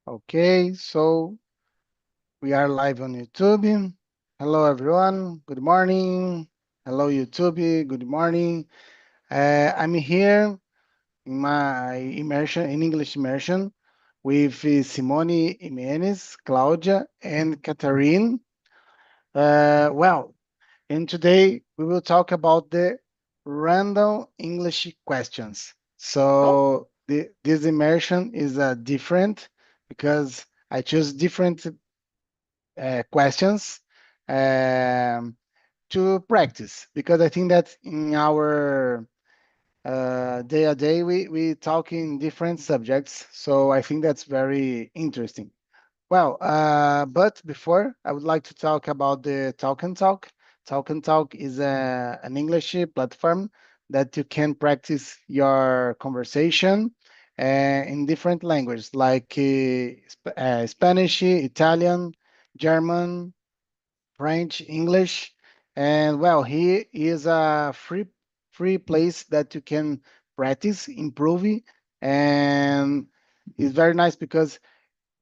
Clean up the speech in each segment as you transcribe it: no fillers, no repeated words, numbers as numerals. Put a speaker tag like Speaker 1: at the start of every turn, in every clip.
Speaker 1: Okay, so we are live on YouTube. Hello, everyone. Good morning. Hello, YouTube. Good morning. I'm here in my immersion, in English immersion, with Simone Jimenez, Claudia, and Catherine. Well, and today we will talk about the random English questions.
Speaker 2: Oh,
Speaker 1: So this immersion is different because I choose different questions um, to practice because I think that in our day to day we talk in different subjects. So I think that's very interesting. Well, but before I would like to talk about the Talk and Talk. Talk and Talk is an English platform that you can practice your conversation in different languages like Spanish, Italian, German, French, English, and well, here is a free place that you can practice, improve, and it's very nice because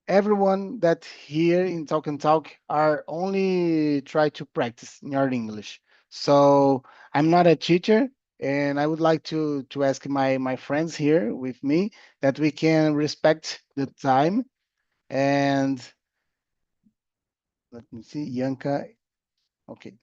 Speaker 1: everyone that here in Talk and Talk are only try to practice your English. So I'm not a teacher, and I would like to ask my friends here with me that we can respect the time and let me see, Yanka. Okay,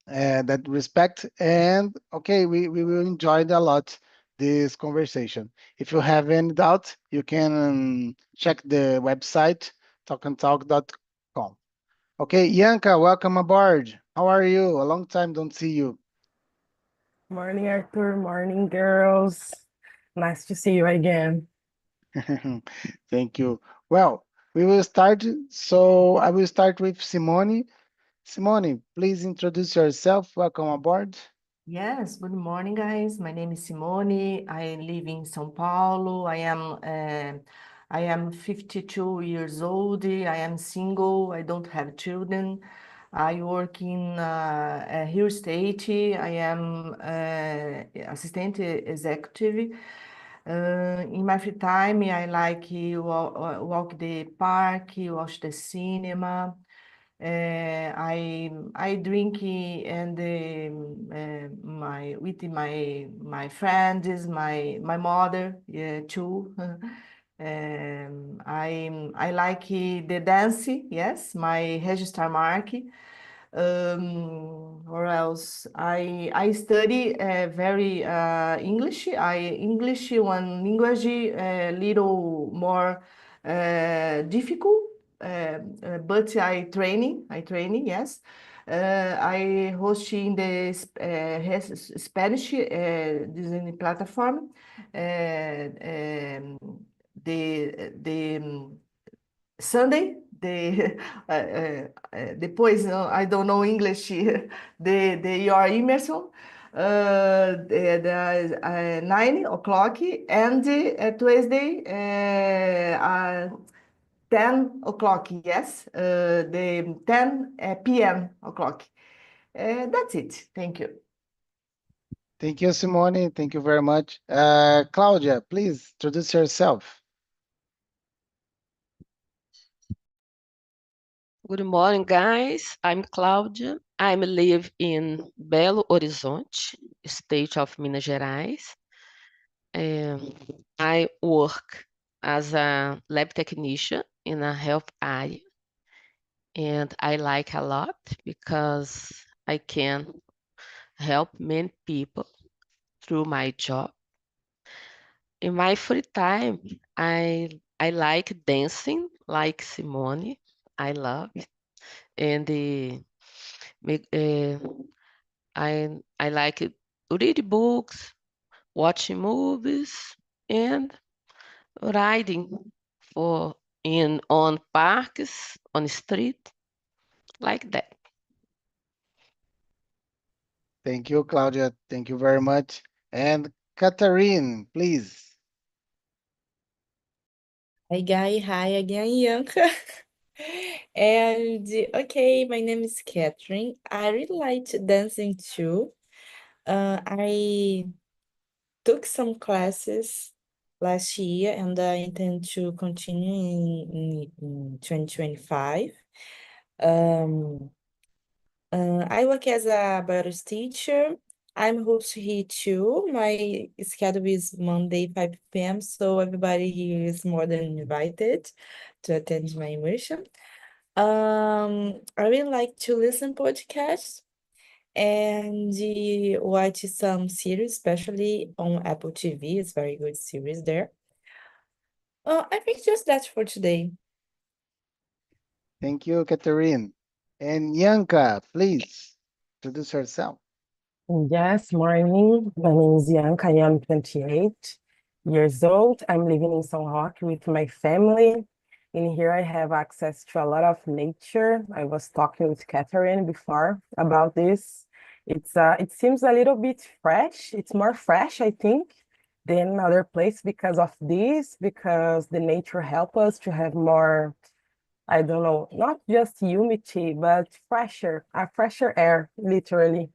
Speaker 1: that respect and okay, we will enjoy it a lot this conversation. If you have any doubt, you can check the website talkandtalk.com. Okay, Yanka, welcome aboard. How are you? A long time don't see you.
Speaker 2: morning, Arthur. Morning, girls. Nice to see you again.
Speaker 1: Thank you. Well, we will start. So I will start with Simone. Simone, please introduce yourself. Welcome aboard.
Speaker 3: Yes, good morning, guys. My name is Simone. I live in São Paulo. I am 52 years old. I am single. I don't have children. I work in real estate. I am assistant executive. In my free time, I like walk the park, watch the cinema. I drink and my with my friends, my mother, yeah, too. I like the dance, yes, my register mark. Or else I study very English. I English one language little more difficult, but I training, yes. I host in the Spanish design platform. The Sunday, depois I don't know English, the your Imersão, the 9 o'clock, and Tuesday 10 o'clock, yes, the 10 p.m. o'clock. That's it. Thank you.
Speaker 1: Thank you, Simone. Thank you very much. Claudia, please introduce yourself.
Speaker 4: Good morning, guys. I'm Cláudia. I live in Belo Horizonte, state of Minas Gerais. I work as a lab technician in a health area, and I like a lot because I can help many people through my job. In my free time, I like dancing, like Simone. I love it, and make, I like it, read books, watching movies, and riding for in on parks, on street, like that.
Speaker 1: Thank you, Claudia. Thank you very much. And Catherine, please.
Speaker 5: Hi, Guy. Hi again, Yanka. And okay, my name is Catherine. I really like dancing too. I took some classes last year, and I intend to continue in 2025. Um, I work as a biology teacher. I'm host here too. My schedule is Monday, 5 p.m., so everybody here is more than invited to attend my immersion. I really like to listen podcasts and watch some series, especially on Apple TV. It's very good series there. I think just that's for today.
Speaker 1: Thank you, Catherine. And Yanka, please introduce yourself.
Speaker 2: Yes, morning. My name is Bianca. I am 28 years old. I'm living in São Roque with my family. In here, I have access to a lot of nature. I was talking with Catherine before about this. It seems a little bit fresh. It's more fresh, I think, than other place because of this, because the nature help us to have more, I don't know, not just humidity, but a fresher air, literally.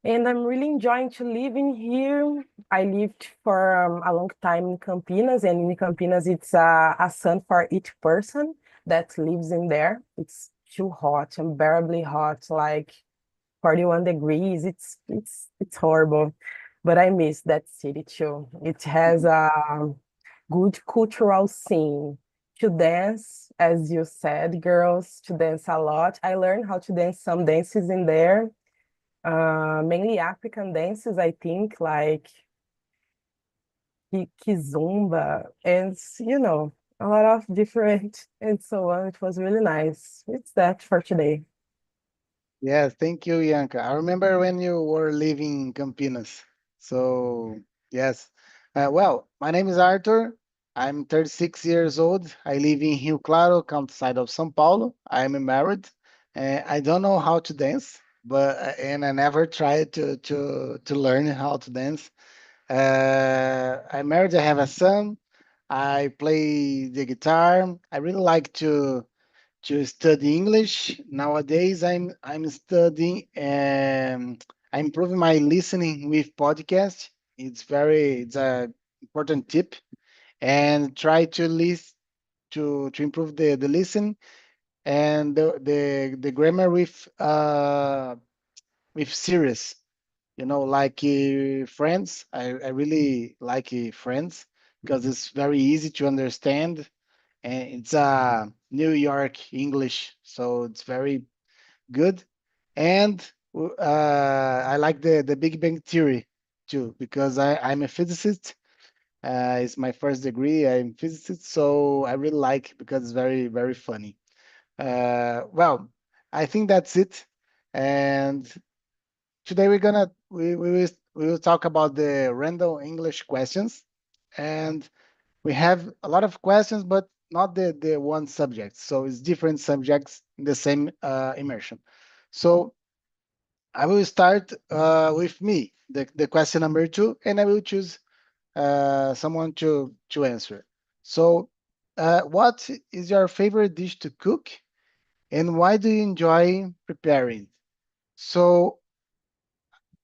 Speaker 2: And I'm really enjoying to live in here. I lived for a long time in Campinas, and in Campinas, it's a sun for each person that lives in there. It's too hot, unbearably hot, like 41 degrees. It's horrible, but I miss that city too. It has a good cultural scene to dance, as you said, girls, to dance a lot. I learned how to dance some dances in there, mainly African dances, I think, like kizomba, and a lot of different and so on. It was really nice. It's that for today.
Speaker 1: Yes, thank you, Yanka. I remember when you were living in Campinas. So, yes. Well, my name is Arthur. I'm 36 years old. I live in Rio Claro, countryside of São Paulo. I'm married. I don't know how to dance, but and I never tried to learn how to dance. I'm married. I have a son. I play the guitar. I really like to study English. Nowadays, I'm studying and I'm improving my listening with podcast. It's a important tip and try to listen to improve the listen and the grammar with series. You know, like Friends. I really like Friends because it's very easy to understand and it's New York English, so it's very good. And I like the Big Bang Theory too because I'm a physicist. It's my first degree. I'm a physicist, so I really like because it's very funny. Well, I think that's it. And today we will talk about the random English questions. And we have a lot of questions, but not the one subject. So it's different subjects in the same immersion. So I will start with me, the question number two, and I will choose someone to answer. So, what is your favorite dish to cook, and why do you enjoy preparing? So,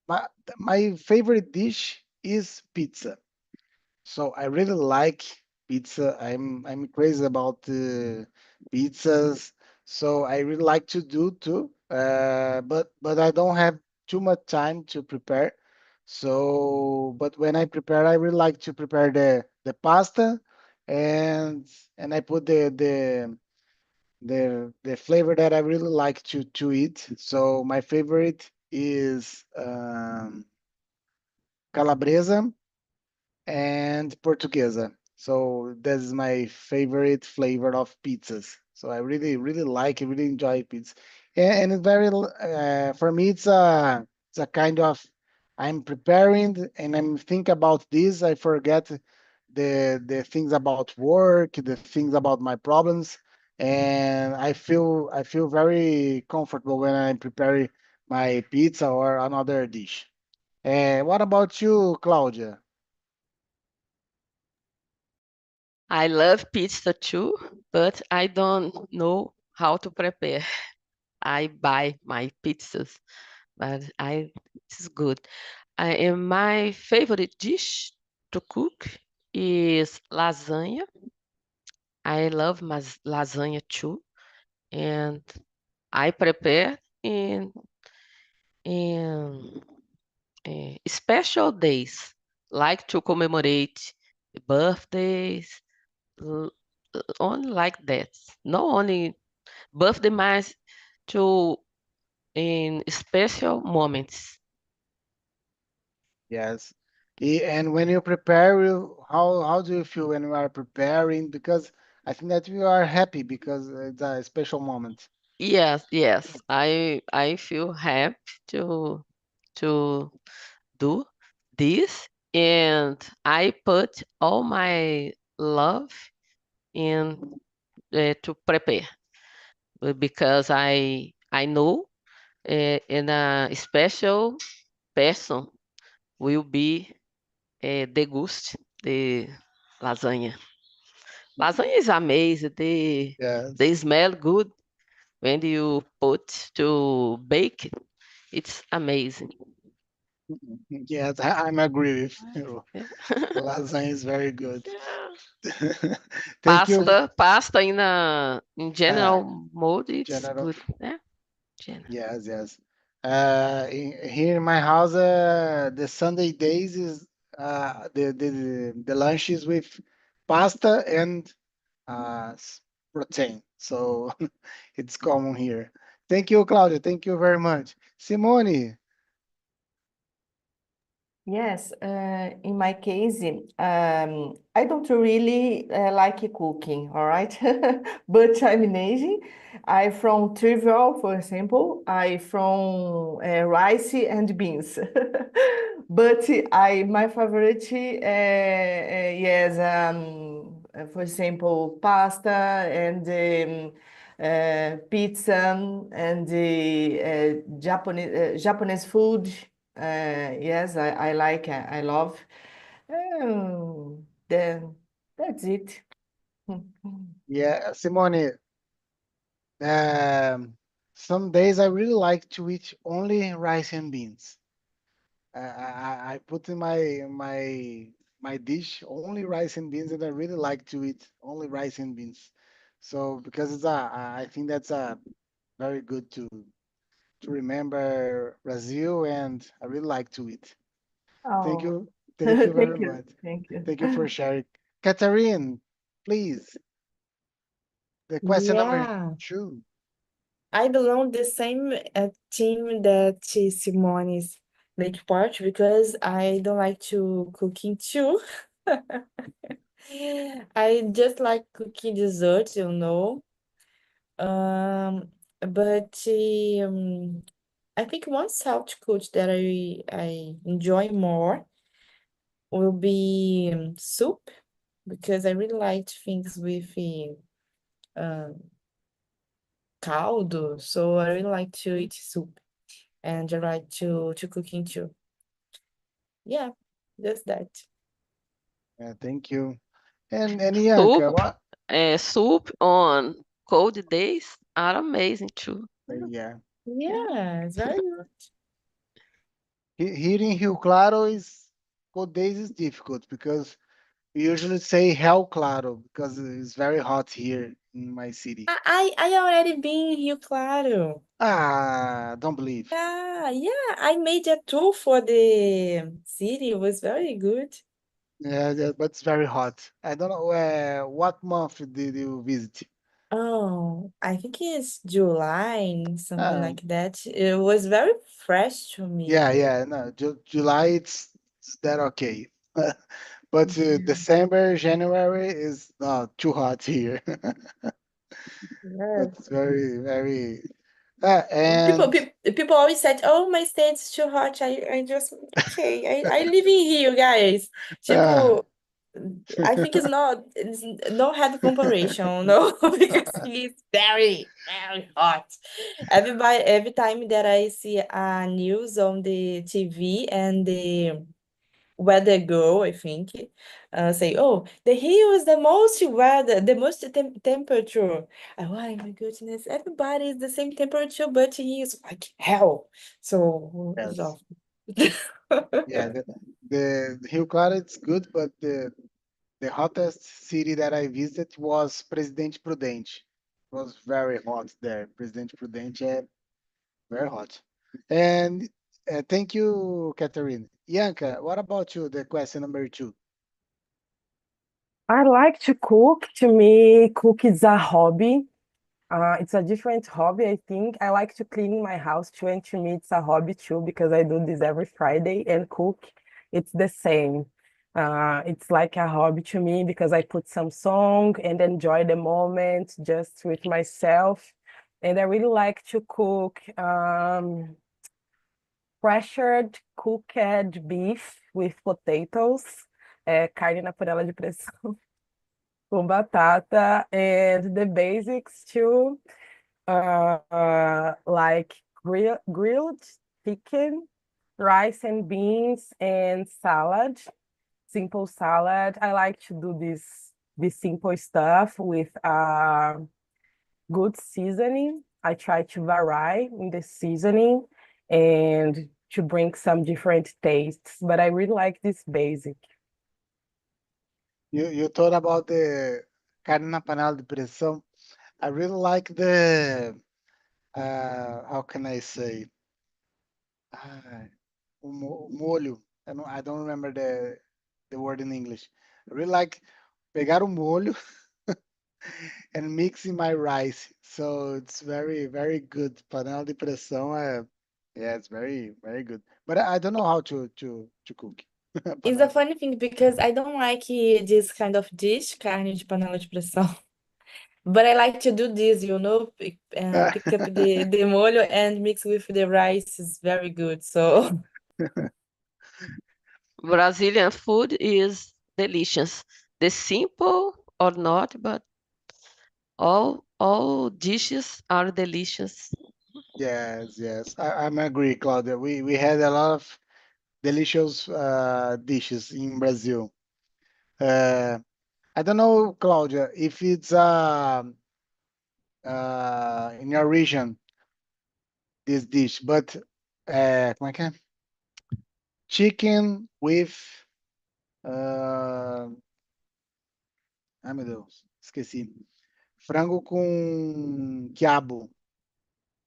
Speaker 1: my my favorite dish is pizza. So I really like pizza. I'm crazy about pizzas. So I really like to do too. But I don't have too much time to prepare. So but when I prepare, I really like to prepare the pasta and and I put the flavor that I really like to eat. So my favorite is calabresa and Portuguesa. So this is my favorite flavor of pizzas. So I really like, I really enjoy pizza, and it's for me it's a kind of I'm preparing and I'm think about this. I forget the things about work, the things about my problems, and I feel very comfortable when I'm preparing my pizza or another dish. What about you, Claudia?
Speaker 4: I love pizza too, but I don't know how to prepare. I buy my pizzas, but it's good. My favorite dish to cook is lasagna. I love lasagna too, and I prepare in special days, like to commemorate birthdays, l- only like that. Not only birthday, mas to in special moments.
Speaker 1: Yes. And when you prepare, how do you feel when you are preparing? Because I think that you are happy because it's a special moment.
Speaker 4: Yes, yes. I feel happy to do this, and I put all my love in to prepare because I know in a special person will be degust the lasagna. Lasagna is amazing. They
Speaker 1: Yes.
Speaker 4: smell good when you put to bake it. It's amazing.
Speaker 1: Yes, I'm agree with you.
Speaker 4: Yeah.
Speaker 1: Lasagna is very good.
Speaker 4: Yeah.
Speaker 1: Thank you.
Speaker 4: Pasta in
Speaker 1: Uh,
Speaker 4: general mode, it's
Speaker 1: General.
Speaker 4: good. Yeah, general.
Speaker 1: Yes, yes. Here in my house, the Sunday days is the lunch is with pasta and protein. So it's common here. Thank you, Claudia. Thank you very much. Simone,
Speaker 3: Yes, in my case, I don't really like cooking, all right? But I'm in Asian. I from trivial, for example, I from rice and beans. But I my favorite, yes, for example, pasta and pizza and Japanese food. Yes, I like, I love. Then that's it.
Speaker 1: yeah, Simone. Um, some days I really like to eat only rice and beans. I put in my dish only rice and beans, and I really like to eat only rice and beans. So because I think that's a very good to remember Brazil, and I really like to eat. Thank
Speaker 3: Oh,
Speaker 1: you, thank you very
Speaker 3: thank you.
Speaker 1: much.
Speaker 3: Thank you.
Speaker 1: Thank you for sharing. Catherine, please, the question number
Speaker 5: Yeah,
Speaker 1: 2.
Speaker 5: I belong the same team that Simone's make part because I don't like to cooking too. I just like cooking desserts, you know. Um, but I think one South coach that I enjoy more will be soup because I really like things with um caldo, so I really like to eat soup and I like to cooking too. Yeah, just that.
Speaker 1: Thank you. And Ianca,
Speaker 4: Soup,
Speaker 1: what?
Speaker 4: soup on cold days are amazing too.
Speaker 1: Yeah.
Speaker 5: Yeah, it's very good.
Speaker 1: Here in Rio Claro is cold days is difficult because we usually say Hell Claro because it's very hot here in my city.
Speaker 5: I already been in Rio Claro.
Speaker 1: Don't believe.
Speaker 5: Yeah, I made a tour for the city. It was very good.
Speaker 1: Yeah, but it's very hot. I don't know what month did you visit?
Speaker 5: Oh, I think it's July, something
Speaker 1: Uh,
Speaker 5: like that. It was very fresh to me.
Speaker 1: yeah, no, July it's that okay. But
Speaker 5: Yeah.
Speaker 1: December, January is not too hot here. But
Speaker 5: Yes.
Speaker 1: it's very
Speaker 5: People,
Speaker 1: and
Speaker 5: people always said, "Oh, my state's too hot." I just okay. I live in here, guys.
Speaker 1: uh,
Speaker 5: Tipo, I think it's no head comparison, no, because it's very, very hot. Every time that I see a news on the TV and the weather girl, I think, say, "Oh, the hill is the most weather, the most temperature." Oh my goodness, everybody is the same temperature, but he is like hell. So it's
Speaker 1: yes,
Speaker 5: awful.
Speaker 1: yeah, the Rio Claro it's good, but The hottest city that I visited was Presidente Prudente. It was very hot there. Presidente Prudente, very hot. And thank you, Catherine. Yanka, what about you? The question number two.
Speaker 2: I like to cook. To me, cook is a hobby. It's a different hobby, I think. I like to clean my house too, and to me, it's a hobby too because I do this every Friday and cook. It's the same. It's like a hobby to me because I put some song and enjoy the moment just with myself. And I really like to cook pressured cooked beef with potatoes, carne na panela de pressão com batata, and the basics too. Like grilled chicken, rice and beans, and salad, simple salad. I like to do this simple stuff with good seasoning. I try to vary in the seasoning and to bring some different tastes, but I really like this basic.
Speaker 1: You thought about the carne na panela de pressão. I really like the how can I say? Ah, molho. I don't remember the word in English. I really like pegar o molho and mix in my rice. So it's very, very good. Panela de pressão, yeah, it's very, very good. But I don't know how to cook.
Speaker 5: It's a
Speaker 1: Panela.
Speaker 5: funny thing because I don't like this kind of dish, carne de panela de pressão. But I like to do this, pick up the molho and mix with the rice is very good. So
Speaker 4: Brazilian food is delicious. The simple or not, but all dishes are delicious.
Speaker 1: Yes, yes. I'm agree, Claudia. We had a lot of delicious dishes in Brazil. Uh, I don't know, Claudia, if it's in your region this dish, but como é que é? Chicken with ai meu Deus, esqueci. Frango com quiabo.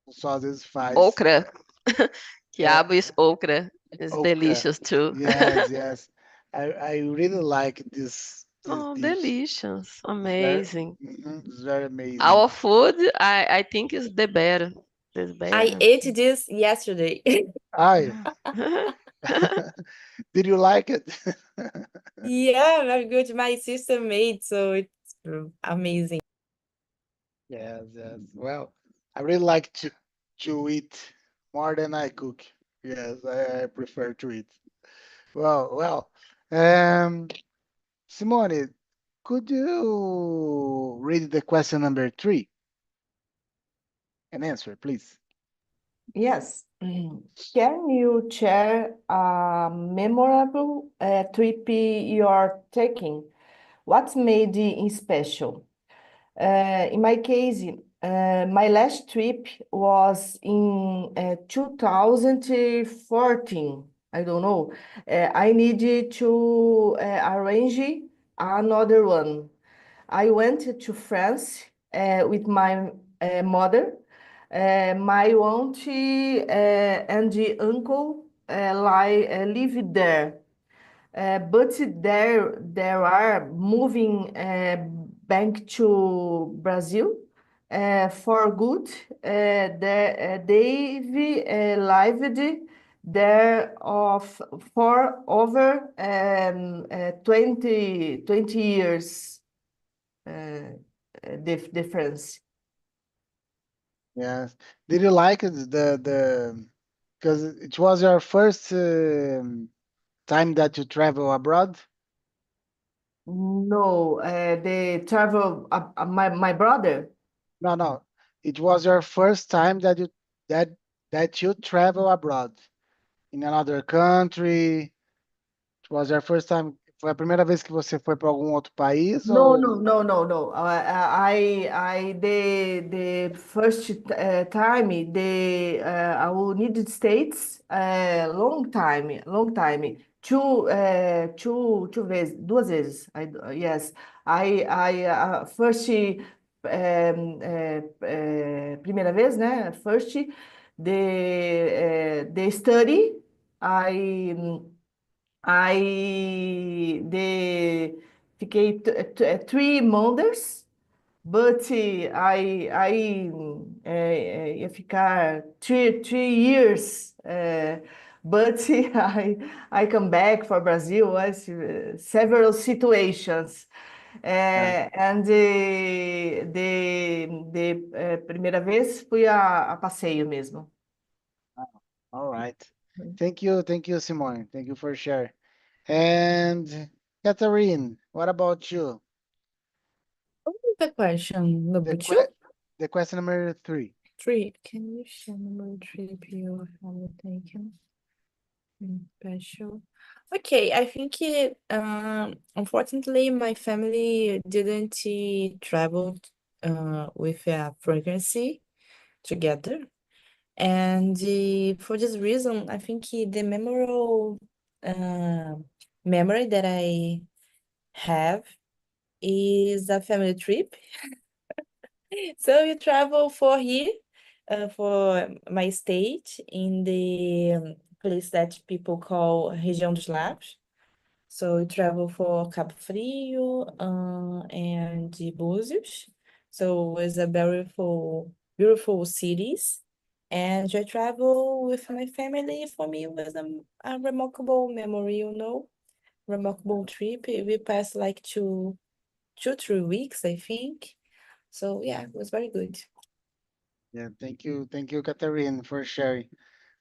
Speaker 1: O pessoal às vezes faz
Speaker 4: Okra.
Speaker 1: é,
Speaker 4: Quiabo is okra. It's
Speaker 1: okra.
Speaker 4: delicious too.
Speaker 1: Yes, yes. I really like this
Speaker 4: Oh,
Speaker 1: dish.
Speaker 4: delicious.
Speaker 1: It's very
Speaker 4: Amazing.
Speaker 1: it's very amazing.
Speaker 4: Our food, I think is the better. The
Speaker 5: I
Speaker 4: better.
Speaker 5: ate this yesterday.
Speaker 1: Ai, did you like it?
Speaker 5: Yeah, very good. My sister made, so it's amazing.
Speaker 1: Yes, yes. Well, I really like to eat more than I cook. Yes, I prefer to eat. Well. Um, Simone, could you read the question number three and answer, please?
Speaker 3: Yes. Can you share a memorable trip you're taking? What made it special? In my case, my last trip was in 2014. I don't know. I needed to arrange another one. I went to France with my mother, my auntie, and the uncle live there. But there are moving back to Brazil for good. They've lived there for over 20 years difference.
Speaker 1: Yes. Did you like it? The because it was your first time that you travel abroad?
Speaker 3: No, the travel, my brother.
Speaker 1: No, no. It was your first time that that you travel abroad in another country. It was your first time. Foi a primeira vez que você foi para algum outro país
Speaker 3: No,
Speaker 1: ou
Speaker 3: no, no, no, no. The first time I will need States long time, long time. duas vezes. Yes, first, primeira vez, né? First, the study, fiquei 3 months. But ia ficar 3 years. But I come back for Brazil was several situations.
Speaker 1: Yeah.
Speaker 3: And primeira vez fui a passeio mesmo.
Speaker 1: All right. Thank you, Simone. Thank you for sharing. And Catherine, what about you?
Speaker 5: The question number
Speaker 1: The
Speaker 5: two,
Speaker 1: que the question number 3.
Speaker 5: three. Can you share number trip you have taken? Special. Okay, I think unfortunately my family didn't travel with a frequency together. And for this reason, I think the memorable memory that I have is a family trip. So we travel for here, for my state in the place that people call Região dos Lagos. So we travel for Cabo Frio, and Búzios. So it's a beautiful cities. And I travel with my family. For me, it was a remarkable memory, remarkable trip. We passed like 3 weeks, I think. So yeah, it was very good.
Speaker 1: Yeah, thank you, Catherine, for sharing.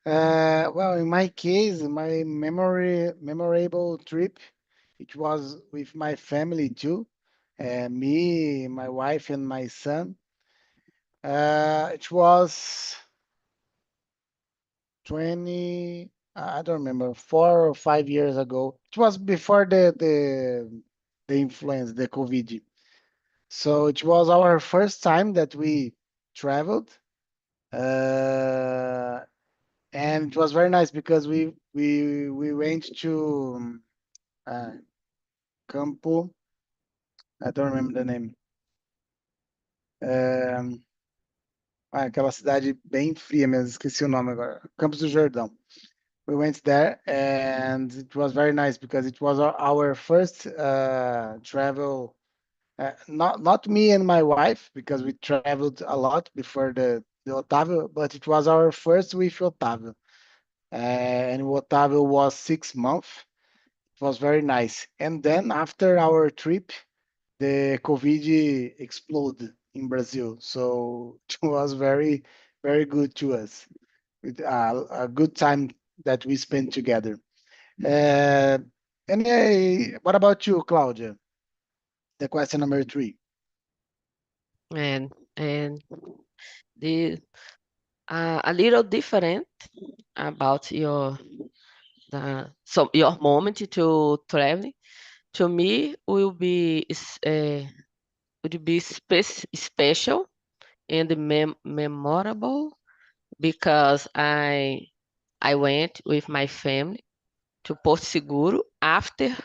Speaker 1: Well, in my case, my memorable trip, it was with my family too, me, my wife, and my son. It was 20, I don't remember, 4 or 5 years ago. It was before the influence, the COVID. So it was our first time that we traveled. Uh, and it was very nice because we went to uh, Campo. I don't remember the name. Um, aquela cidade bem fria mesmo, esqueci o nome agora. Campos do Jordão. We went there and it was very nice because it was our first travel. Not me and my wife because we traveled a lot before the Otávio, but it was our first with Otávio. And Otávio was 6 months. It was very nice. And then after our trip, the COVID exploded in Brazil. So it was very, very good to us. With a good time that we spent together. Uh, what about you, Claudia? The question number 3.
Speaker 4: And the a little different about your moment to traveling to me would be special and memorable because I went with my family to Porto Seguro after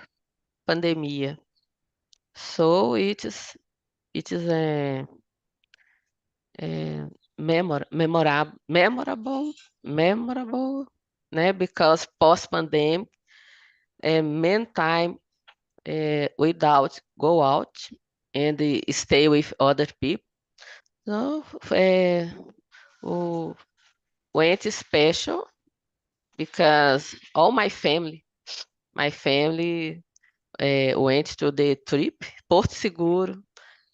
Speaker 4: pandemia. So it is memorable, né? Because post-pandemic, many time without go out and stay with other people. So o went special because all my family went to the trip, Porto Seguro,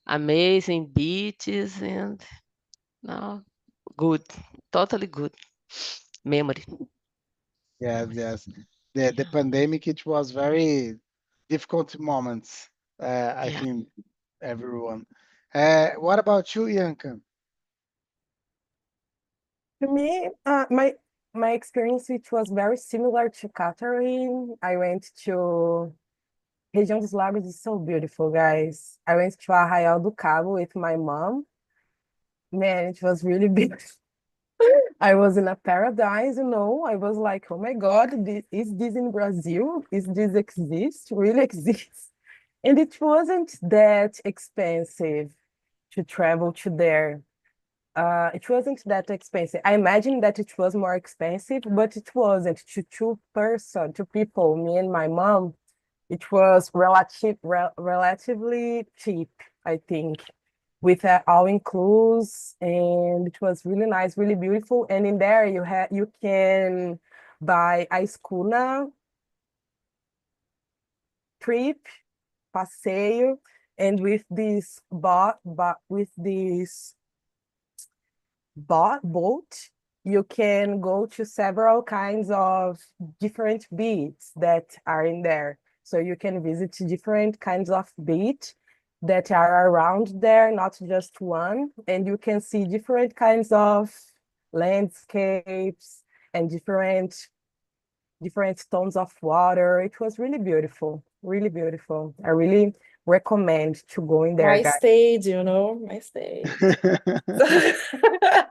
Speaker 4: amazing beaches and no, good, totally good memory.
Speaker 1: Yes, yes. The pandemic, it was very difficult moments, I
Speaker 4: Yeah.
Speaker 1: think, everyone. What about you, Yanka?
Speaker 2: To me, my experience, which was very similar to Catherine, I went to Região dos Lagos is so beautiful, guys. I went to Arraial do Cabo with my mom. Man, it was really beautiful. I was in a paradise, you know. I was like, oh my God, is this in Brazil? Is this exist? Really exists? And it wasn't that expensive to travel to there. It wasn't that expensive. I imagine that it was more expensive, but it wasn't. To two people, me and my mom, it was relatively cheap, I think, with all inclusive, and it was really nice, really beautiful. And in there, you can buy a schooner trip, passeio, and with this boat, you can go to several kinds of different beaches that are in there. So you can visit different kinds of beach that are around there, not just one, and you can see different kinds of landscapes and different tones of water. It was really beautiful, really beautiful. I really recommend to go in there,
Speaker 5: My
Speaker 2: guys.
Speaker 5: state, you know, my state.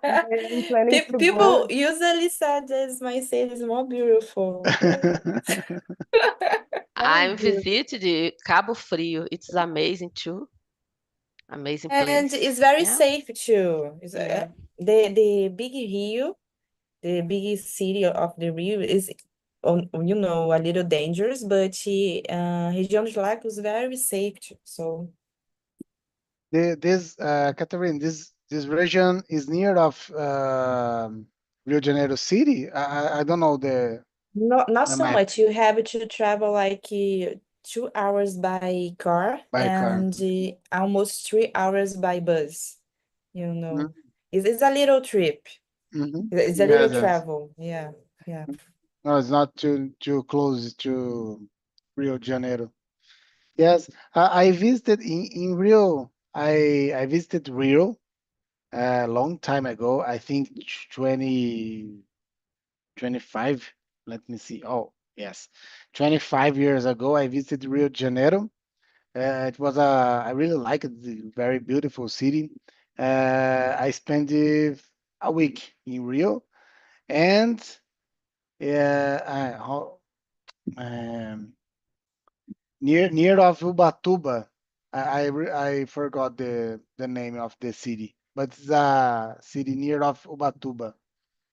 Speaker 2: I'm planning to
Speaker 5: People
Speaker 2: go.
Speaker 5: usually said that my state is more beautiful.
Speaker 4: I
Speaker 2: Very good.
Speaker 4: visited Cabo Frio. It's amazing too. Amazing
Speaker 5: And
Speaker 4: place.
Speaker 5: it's very
Speaker 4: Yeah.
Speaker 5: safe too.
Speaker 4: Yeah.
Speaker 5: The big Rio, the big city of the Rio is, you know, a little dangerous, but Região dos Lagos is very safe too. So
Speaker 1: This Catherine, this region is near of Rio de Janeiro city. I don't know
Speaker 5: not
Speaker 1: the
Speaker 5: so
Speaker 1: map
Speaker 5: much. You have to travel like 2 hours by car
Speaker 1: by car.
Speaker 5: and almost 3 hours by bus. You know,
Speaker 1: Mm-hmm.
Speaker 5: it's a little trip.
Speaker 1: Mm-hmm.
Speaker 5: It's a little
Speaker 1: Yes, yes.
Speaker 5: travel. Yeah, yeah.
Speaker 1: No, it's not too close to Rio de Janeiro. Yes, I visited in Rio. I visited Rio a long time ago. I think 2025. Let me see. Oh, yes, 25 years ago. I visited Rio de Janeiro. It was I really like it. It's a very beautiful city. I spent a week in Rio, and um, near of Ubatuba. I forgot the name of the city, but it's a city near of Ubatuba.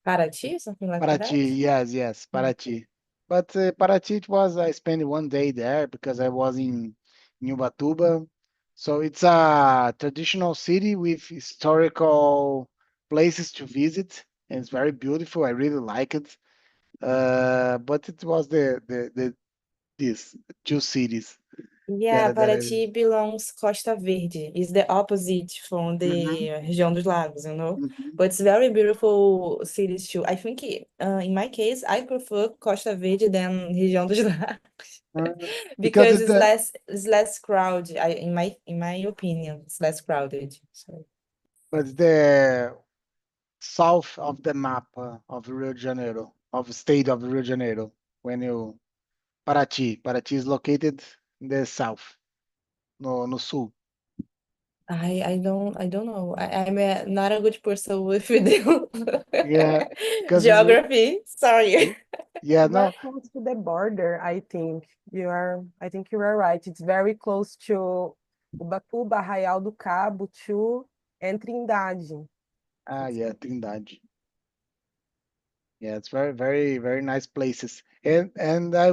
Speaker 5: Paraty, something like that.
Speaker 1: Paraty, yes, yes,
Speaker 5: Mm.
Speaker 1: Paraty. But Paraty, it was I spent one day there because I was in Ubatuba. So it's a traditional city with historical places to visit, and it's very beautiful. I really like it. But it was the these two cities
Speaker 5: Yeah,
Speaker 1: that I.
Speaker 5: Paraty belongs Costa Verde. Is the opposite from
Speaker 1: Mhm,
Speaker 5: the Região dos Lagos, you know.
Speaker 1: mhm.
Speaker 5: But it's very beautiful cities too. I think, in my case, I prefer Costa Verde than Região dos Lagos
Speaker 1: Uh, because
Speaker 5: because
Speaker 1: it's the
Speaker 5: it's less crowded. In my opinion, it's less crowded. So
Speaker 1: but it's the south of the map of Rio de Janeiro, of the state of Rio de Janeiro. When you Paraty is located in the south, no sul.
Speaker 5: I don't know. I'm not a good person with the
Speaker 1: Yeah, because
Speaker 5: geography. Sorry.
Speaker 1: yeah,
Speaker 2: You are
Speaker 1: no,
Speaker 2: close to the border, I think. I think you are right. It's very close to Ubatuba, Arraial do Cabo, and Trindade. It's
Speaker 1: yeah, Trindade. Yeah, it's very nice places. And I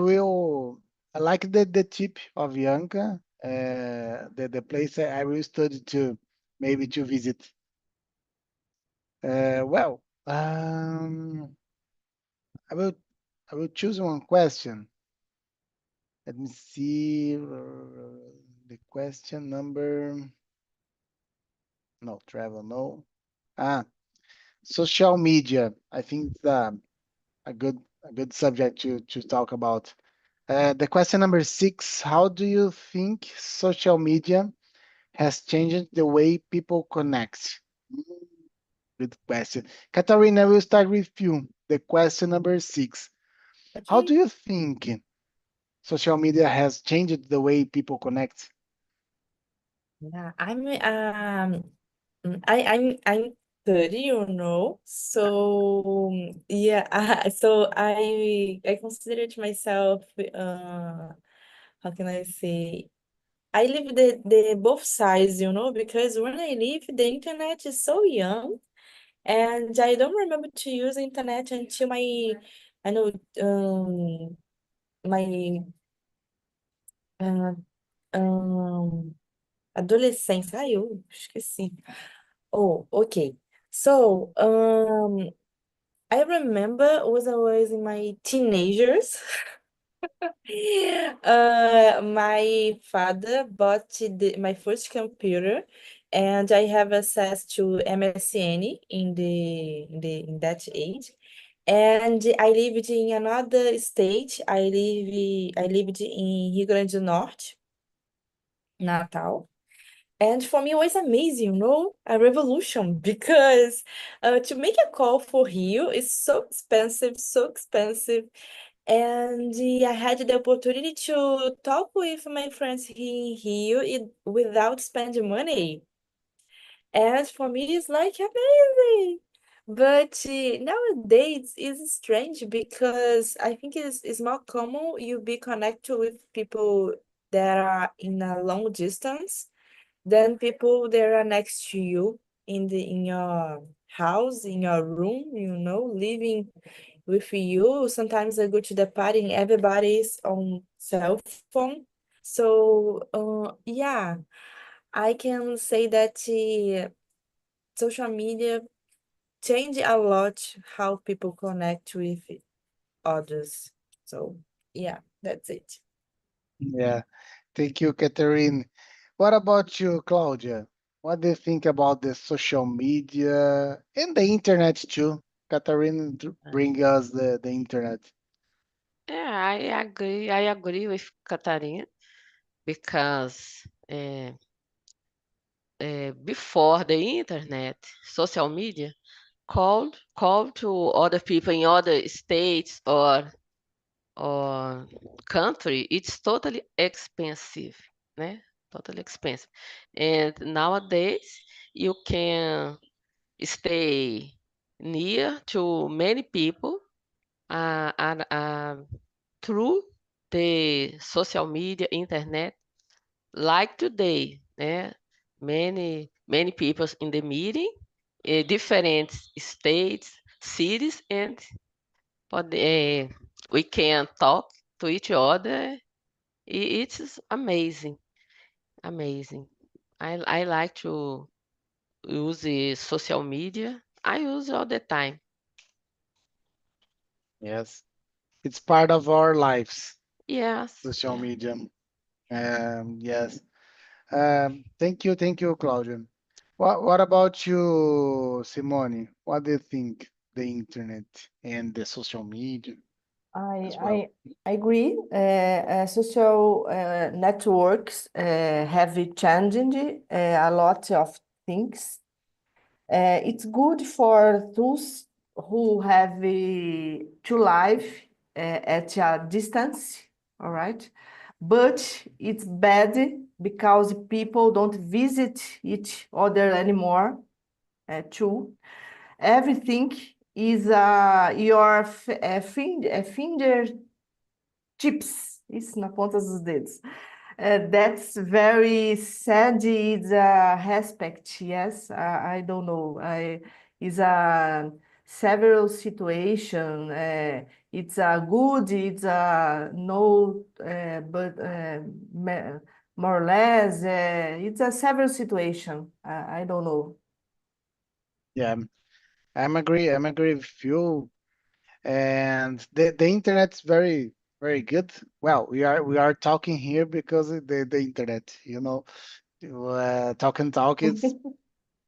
Speaker 1: like the tip of Yanka, the place I will study to maybe to visit. Well, I will I will choose one question. Let me see the question number. No, travel, no. Ah, social media. I think it's a good subject to talk about. The question number 6, how do you think social media has changed the way people connect? Mm, Good question. Katarina, we'll start with you. The question number 6. How do
Speaker 5: Okay.
Speaker 1: you think social media has changed the way people connect?
Speaker 5: Yeah, I'm 30, So yeah, so I considered myself how can I say? I live the both sides, because when I live, the internet is so young, and I don't remember to use internet until I know, my uh, um, adolescência. Ai, eu esqueci. Oh, okay. So, I remember was I was in my teenagers. My father bought my first computer, and I have access to MSN in that age. And I lived in another state. I lived in Rio Grande do Norte, Natal. And for me, it was amazing, a revolution, because to make a call for Rio is so expensive, so expensive. And I had the opportunity to talk with my friends here in Rio without spending money. And for me, it's like amazing. But nowadays, it's strange because I think it's more common you be connected with people that are in a long distance than people that are next to you in your house, in your room, living with you. Sometimes I go to the party and everybody's on cell phone. So yeah, I can say that social media change a lot how people connect with others. So yeah, that's it.
Speaker 1: Yeah. Thank you, Catherine. What about you, Claudia? What do you think about the social media and the internet too? Catherine bring us the internet.
Speaker 4: Yeah, I agree with Katarina because before the internet, social media call to other people in other states or country, it's totally expensive, né? Totally expensive. And nowadays you can stay near to many people through the social media, internet, like today, né? Many people in the meeting, different states, cities, and we can talk to each other. It's amazing, amazing. I like to use the social media. I use all the time.
Speaker 1: Yes. It's part of our lives,
Speaker 4: Yes,
Speaker 1: social
Speaker 4: yeah.
Speaker 1: media. Yes. Thank you, Claudia. What about you, Simone? What do you think the internet and the social media
Speaker 3: I
Speaker 1: as well?
Speaker 3: I I agree. Social networks have changed a lot of things. It's good for those who have to live at a distance, all right? But it's bad because people don't visit each other anymore, too. Everything is your fingertips, isso na ponta dos dedos. That's very sad. It's a respect. Yes, I don't know. It's a several situation. It's a good. It's a no, but more or less. It's a several situation. I don't know.
Speaker 1: Yeah, I'm agree with you. And the internet's very good. Well, we are talking here because of the internet, talk and talk is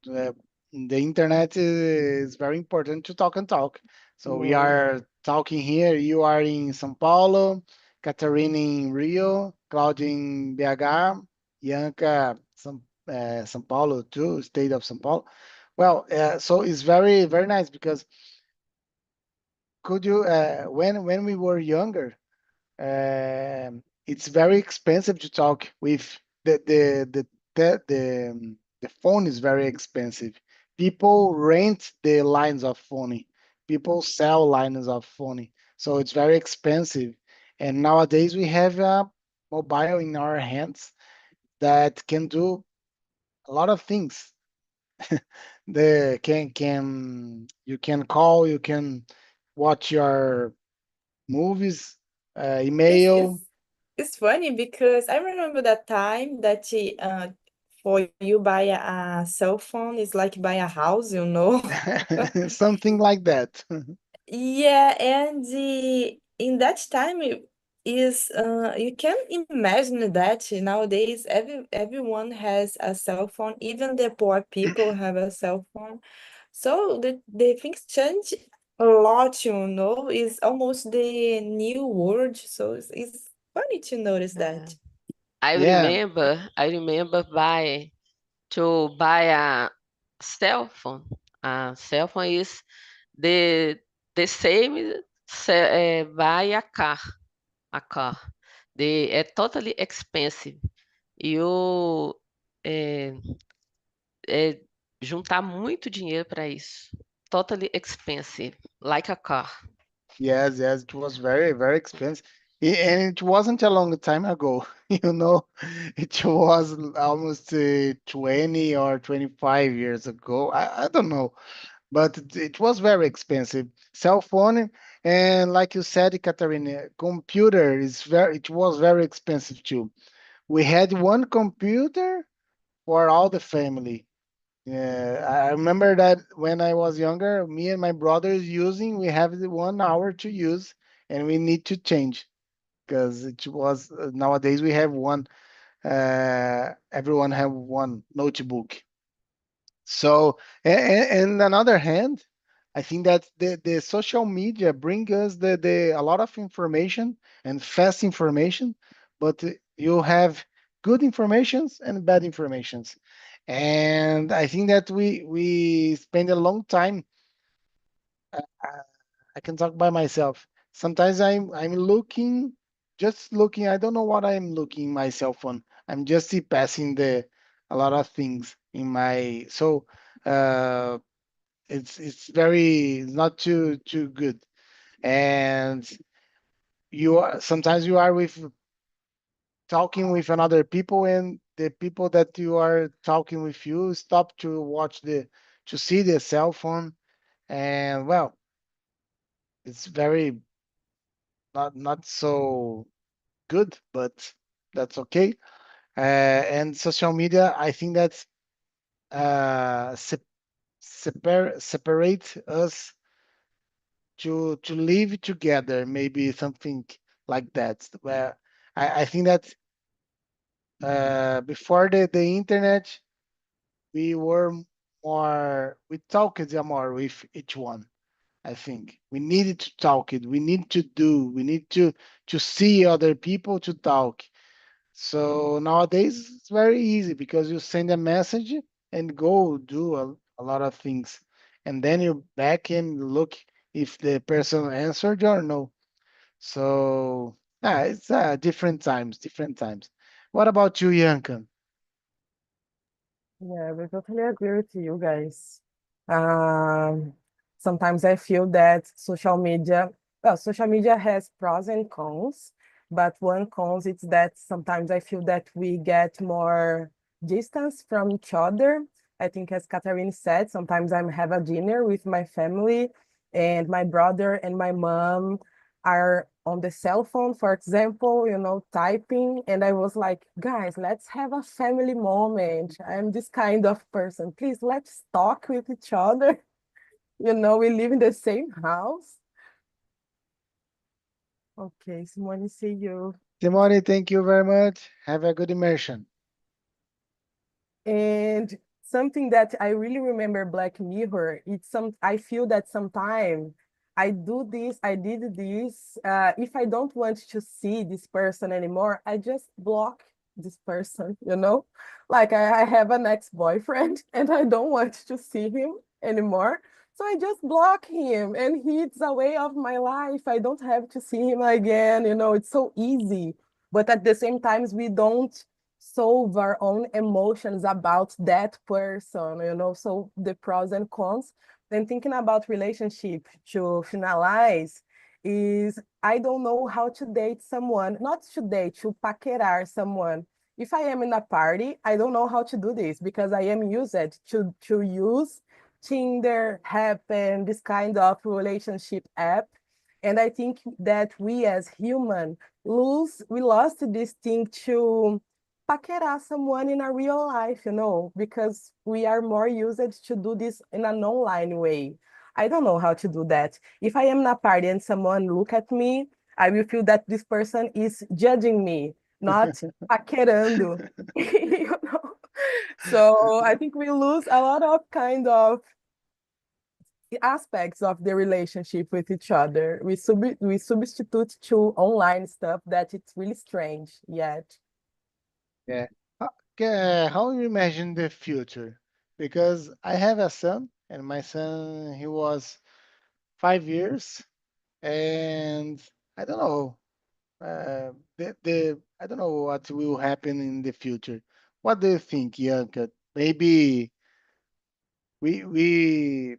Speaker 1: uh, the internet is very important to talk and talk. So we
Speaker 3: Yes.
Speaker 1: are talking here. You are in São Paulo, Catarina in Rio, Claudia in BH, Bianca São Paulo too, state of São Paulo. Well, so it's very nice because could you when we were younger, it's very expensive to talk with the phone is very expensive. people rent the lines of phone. People sell lines of phone. So it's very expensive. And nowadays we have a mobile in our hands that can do a lot of things. The can you can call, you can watch your movies,
Speaker 5: It's
Speaker 1: email.
Speaker 5: it's it's funny because I remember that time that for you buy a cell phone is like buy a house, you know.
Speaker 1: Something like that.
Speaker 5: Yeah, and in that time is you can imagine that nowadays everyone has a cell phone, even the poor people have a cell phone. So the things change a lot, you know. It's almost the new world. So it's funny to notice
Speaker 3: Yeah.
Speaker 5: that.
Speaker 1: Yeah,
Speaker 4: I remember to buy a cell phone. A cell phone is the the same buy a car. A car. É totally expensive. You é, é juntar muito dinheiro para isso. Totally expensive, like a car.
Speaker 1: yes, yes, it was very, very expensive. And it wasn't a long time ago, you know, it was almost 20 or 25 years ago. I don't know, but it was very expensive. Cell phone, and like you said, Katarina, computer it was very expensive too. We had one computer for all the family. Yeah, I remember that when I was younger, me and my brothers using, we have the 1 hour to use, and we need to change because it was nowadays we have one. Everyone have one notebook. So, and on the other hand, I think that the social media bring us the a lot of information and fast information, but you have good informations and bad informations. And I think that we spend a long time. uh, I can talk by myself. Sometimes I'm looking, just looking. I don't know what I'm looking in my cell phone. I'm just passing the a lot of things in my so. Uh, it's very it's not too good, and you are sometimes you are with talking with another people, and the people that you are talking with you stop to watch the to see the cell phone, and well, it's very not so good, but that's okay. And social media, I think that separate us to live together, maybe something like that. Where I think that before the internet, we were we talked more with each one. I think we needed to talk it. We need to do. We need to see other people to talk. So nowadays it's very easy because you send a message and go do a lot of things, and then you back and look if the person answered or no. So it's different times, different times. What about you, Yanka?
Speaker 2: Yeah, we totally agree with you guys. Um, Sometimes I feel that social media has pros and cons, but one cons is that sometimes I feel that we get more distance from each other. I think as Catherine said, sometimes I'm have a dinner with my family and my brother and my mom are on the cell phone, for example, typing. And I was like, guys, let's have a family moment. I'm this kind of person. Please, let's talk with each other. We live in the same house. Okay, Simone, see you.
Speaker 1: Simone, thank you very much. Have a good immersion.
Speaker 2: And something that I really remember Black Mirror, I feel that sometimes I did this. If I don't want to see this person anymore, I just block this person. Like I have an ex-boyfriend and I don't want to see him anymore. So I just block him and he's away of my life. I don't have to see him again. It's so easy. But at the same time, we don't solve our own emotions about that person, you know, so the pros and cons. Then thinking about relationship to finalize is I don't know how to date someone, not to date, to paquerar someone. If I am in a party, I don't know how to do this because I am used to use Tinder, Happen, this kind of relationship app. And I think that we as human we lost this thing to paquerar someone in a real life, you know, because we are more used to do this in an online way. I don't know how to do that. If I am in a party and someone look at me, I will feel that this person is judging me, not paquerando, you know. So I think we lose a lot of kind of aspects of the relationship with each other. We substitute to online stuff that it's really strange yet.
Speaker 1: Yeah. How you imagine the future? Because I have a son, and my son he was 5 years, and I don't know. The I don't know what will happen in the future. What do you think, Yanka? Maybe we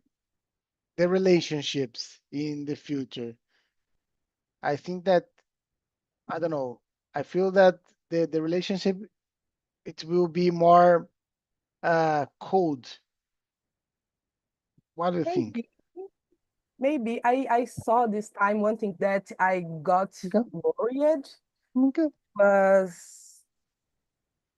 Speaker 1: the relationships in the future. I think that I don't know. I feel that the relationship it will be more cold. What do you think?
Speaker 2: Maybe, maybe I saw this time one thing that I got
Speaker 1: Okay.
Speaker 2: worried
Speaker 1: Okay.
Speaker 2: was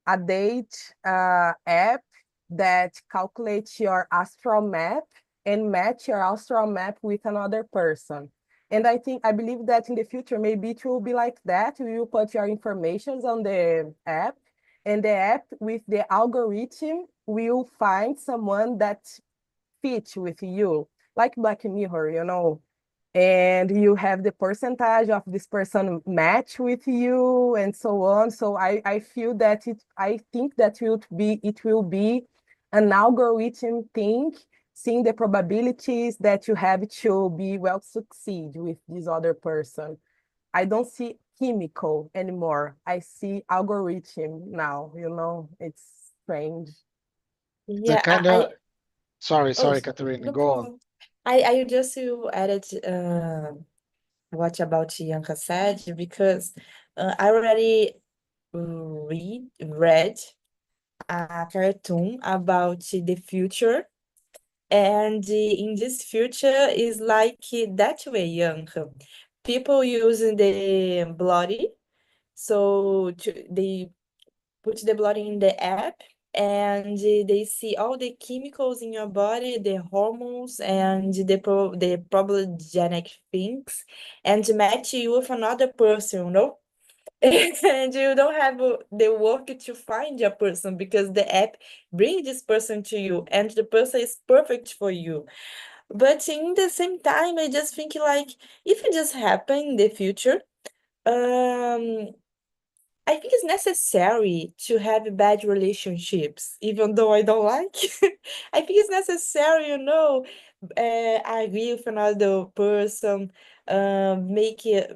Speaker 2: a date app that calculates your astral map and match your astral map with another person. And I believe that in the future, maybe it will be like that. You will put your informations on the app, and the app with the algorithm will find someone that fit with you, like Black Mirror, you know, and you have the percentage of this person match with you and so on. So I feel that I think that it will be an algorithm thing, seeing the probabilities that you have to be well succeed with this other person. I don't see chemical anymore. I see algorithm now, you know, it's strange.
Speaker 1: It's a
Speaker 5: Yeah,
Speaker 1: kind of
Speaker 5: oh,
Speaker 1: sorry, Catherine,
Speaker 5: no
Speaker 1: go on.
Speaker 5: problem. I just added what about Yanka said because I already read a cartoon about the future, and in this future is like that way, Yanka. People using the bloody, so they put the blood in the app and they see all the chemicals in your body, the hormones and the probably things, and match you with another person, you know? And you don't have the work to find your person because the app brings this person to you and the person is perfect for you. But in the same time, I just think like if it just happen in the future, um I think it's necessary to have bad relationships, even though I don't like. I think it's necessary, you know, agree with another person, make it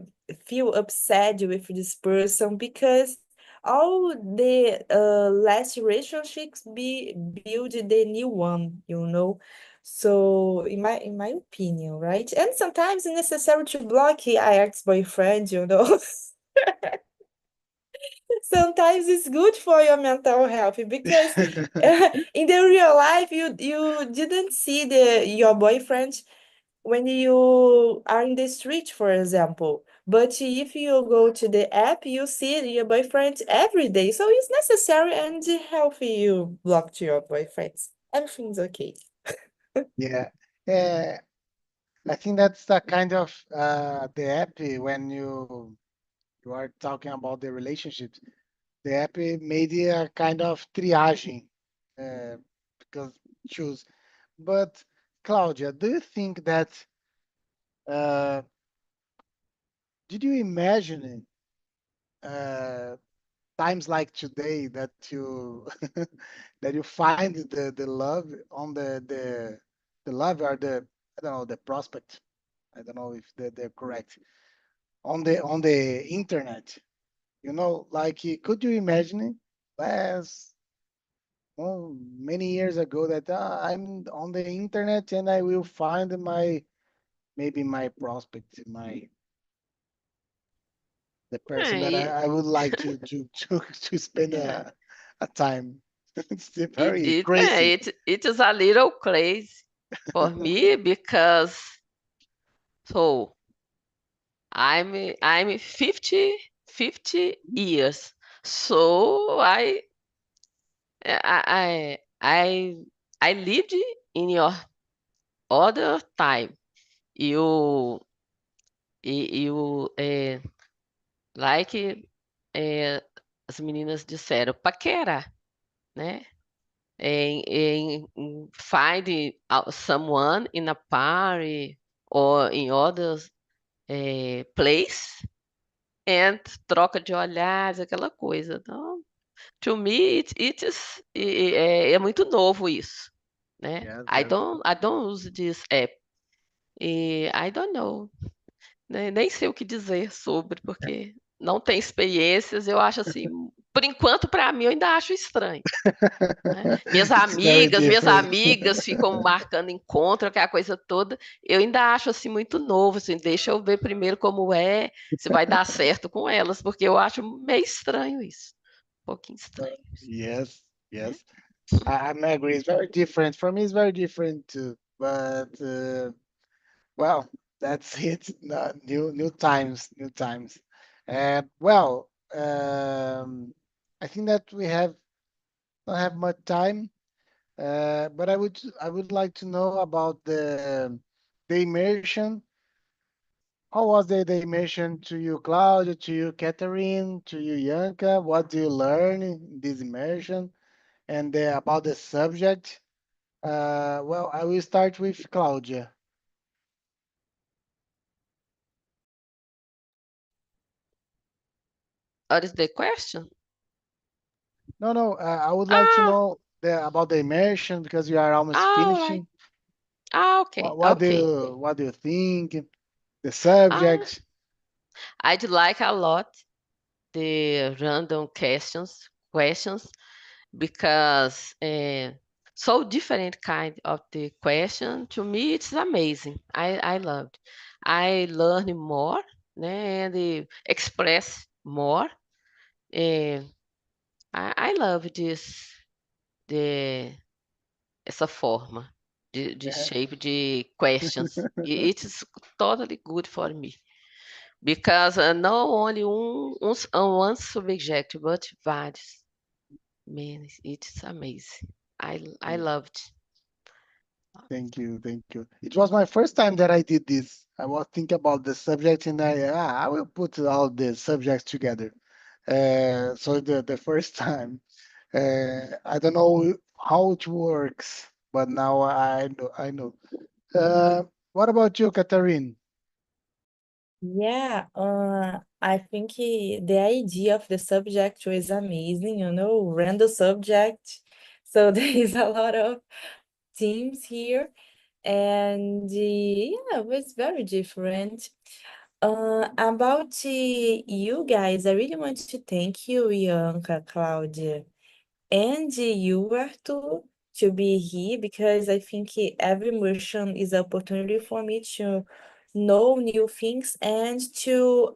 Speaker 5: feel upset with this person because all the last relationships be build the new one, you know. So in my opinion, right? And sometimes it's necessary to block your ex-boyfriend, you know. Sometimes it's good for your mental health because in the real life you didn't see the your boyfriend when you are in the street, for example. But if you go to the app, you see your boyfriend every day. So it's necessary and healthy you block to your boyfriends. Everything's okay.
Speaker 1: Yeah. Uh, I think that's the kind of the app when you are talking about the relationships. The app made a kind of triaging uh, because choose. But Claudia, do you think that uh, did you imagine times like today that you that you find the love on the love or the I don't know the prospect. I don't know if they're correct on the internet. You know, like could you imagine it? last many years ago that I'm on the internet and I will find my maybe my prospect, my the person that
Speaker 4: it,
Speaker 1: I would like to spend a time. It's very
Speaker 4: it,
Speaker 1: crazy.
Speaker 4: it is a little crazy for me because so I'm 50 years. So I I lived in your other time. You you like as meninas disseram, paquera, né? Em find someone in a party or in other place and troca de olhares, aquela coisa. Então, to me, é muito novo isso, né?
Speaker 1: Yes, yes.
Speaker 4: I don't use this app. E I don't know, né? Nem sei o que dizer sobre, porque não tem experiências. Eu acho assim, por enquanto, para mim, eu ainda acho estranho. Né?
Speaker 1: It's very
Speaker 4: Minhas
Speaker 1: different.
Speaker 4: amigas ficam marcando encontro, aquela coisa toda. Eu ainda acho assim muito novo, assim, deixa eu ver primeiro como é, se vai dar certo com elas, porque eu acho meio estranho isso. Um pouquinho estranho,
Speaker 1: Yes,
Speaker 4: né?
Speaker 1: yes. I agree. It's very different. For me, it's very different too. But well, that's it. New times, new times. Well, I think that we have don't have much time. But I would like to know about the immersion. How was the immersion to you, Claudia, to you, Catherine, to you, Yanka? What do you learn in this immersion? And about the subject? Well, I will start with Claudia.
Speaker 4: What is the question?
Speaker 1: No, no, I would like to
Speaker 4: Ah,
Speaker 1: know about the immersion because you are almost
Speaker 4: all right.
Speaker 1: finishing.
Speaker 4: Ah, okay, okay.
Speaker 1: What do you think? The
Speaker 4: Ah,
Speaker 1: subject?
Speaker 4: I'd like a lot the random questions because so different kind of the question to me it's amazing. I loved. I learn more, né, and express more. Eh, I love this the essa forma de
Speaker 1: Yeah.
Speaker 4: shape de questions. It is totally good for me because not only one subject but vários. Man, it's amazing. I loved.
Speaker 1: Thank you, thank you. It was my first time that I did this. I was thinking about the subject and I will put all the subjects together. So the first time, I don't know how it works, but now I know. I know. What about you, Catherine?
Speaker 5: Yeah, I think the idea of the subject was amazing, random subject. So there is a lot of teams here, and yeah, it was very different. About you guys, I really want to thank you, Bianca, Claudia, and you, Arthur, to be here because I think every immersion is an opportunity for me to know new things and to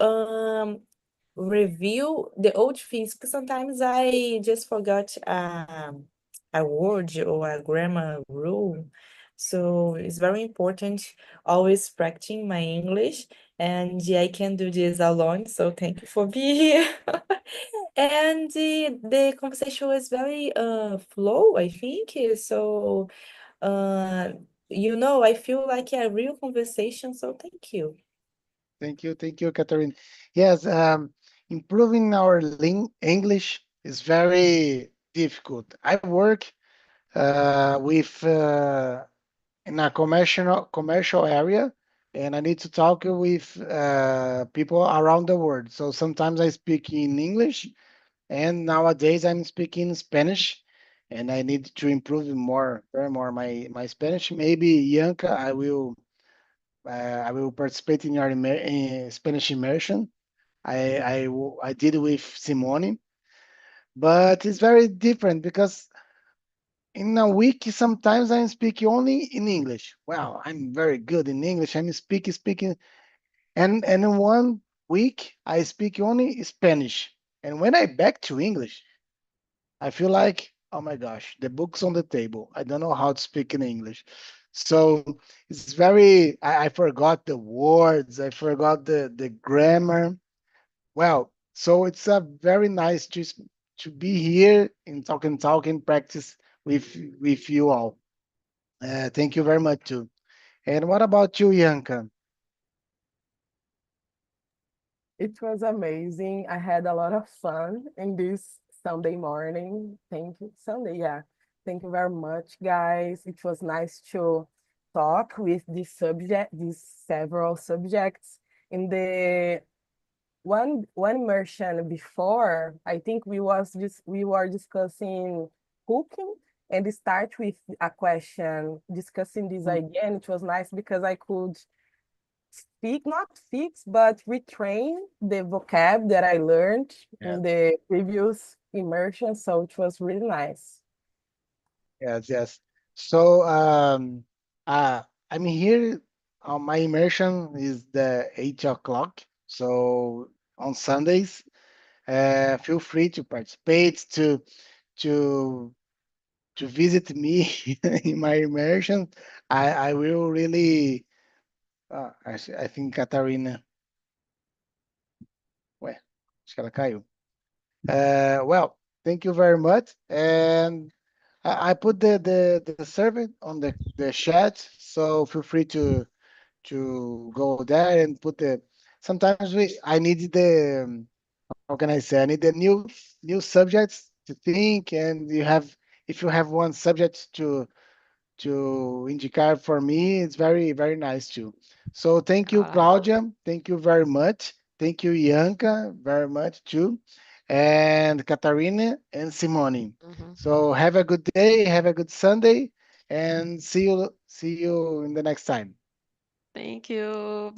Speaker 5: review the old things because sometimes I just forgot a word or a grammar rule. So it's very important always practicing my English, and I can do this alone. So thank you for being here. And the conversation was very flow, I think. So uh I feel like a real conversation. So thank you.
Speaker 1: Thank you, Catherine. Yes, improving our English is very difficult. I work with in a commercial area, and I need to talk with people around the world. So sometimes I speak in English, and nowadays I'm speaking Spanish, and I need to improve more, very more my Spanish. Maybe Yanka, I will participate in your Spanish immersion. I did with Simone, but it's very different because in a week sometimes I speak only in English. Well, I'm very good in English. I'm speaking, and in one week I speak only Spanish. And when I back to English, I feel like, oh my gosh, the book's on the table. I don't know how to speak in English. So it's very, I forgot the words, I forgot the grammar. Well, so it's a very nice to be here in talking practice with you all. Thank you very much too. And what about you, Yanka?
Speaker 2: It was amazing. I had a lot of fun in this Sunday morning. Thank you. Sunday, yeah. Thank you very much, guys. It was nice to talk with these several subjects. In the one immersion before, I think we were discussing cooking and start with a question discussing this
Speaker 1: Mm,
Speaker 2: idea, and it was nice because I could speak, not fix, but retrain the vocab that I learned
Speaker 1: yes,
Speaker 2: in the previous immersion. So it was really nice.
Speaker 1: yes, yes. So uh, I'm here. My immersion is the 8 o'clock. So on Sundays, feel free to participate to to visit me in my immersion. I will really. I think Catarina. Ué, acho que ela caiu. Well, thank you very much. And I put the survey on the chat, so feel free to go there and put the. Sometimes I need the how can I say, I need the new subjects to think, and if you have one subject to indicar for me, it's very, very nice too. So thank you,
Speaker 4: All right.
Speaker 1: Claudia. Thank you very much. Thank you, Yanka, very much too. And Katarina and Simone.
Speaker 4: Mhm.
Speaker 1: So have a good day, have a good Sunday, and see you in the next time.
Speaker 4: Thank you.